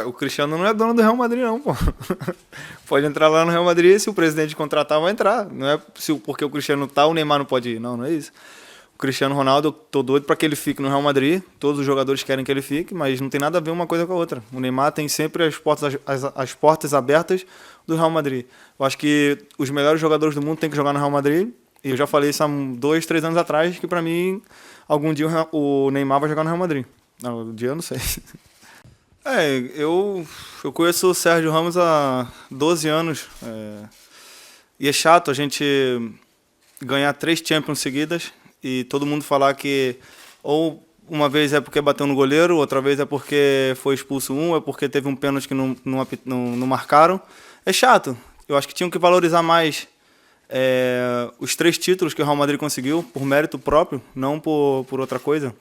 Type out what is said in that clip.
o Cristiano não é dono do Real Madrid, não, pô. Pode entrar lá no Real Madrid, se o presidente contratar, vai entrar. Não é porque o Cristiano tá, o Neymar não pode ir. Não, não é isso. O Cristiano Ronaldo, eu tô doido para que ele fique no Real Madrid. Todos os jogadores querem que ele fique, mas não tem nada a ver uma coisa com a outra. O Neymar tem sempre as portas abertas do Real Madrid. Eu acho que os melhores jogadores do mundo têm que jogar no Real Madrid. E eu já falei isso há 2, 3 anos atrás, que para mim, algum dia o Neymar vai jogar no Real Madrid. Não, um dia eu não sei. Eu conheço o Sérgio Ramos há 12 anos. E é chato a gente ganhar 3 Champions seguidas e todo mundo falar que ou uma vez é porque bateu no goleiro, outra vez é porque foi expulso é porque teve um pênalti que não marcaram. É chato. Eu acho que tinham que valorizar mais os 3 títulos que o Real Madrid conseguiu por mérito próprio, não por outra coisa.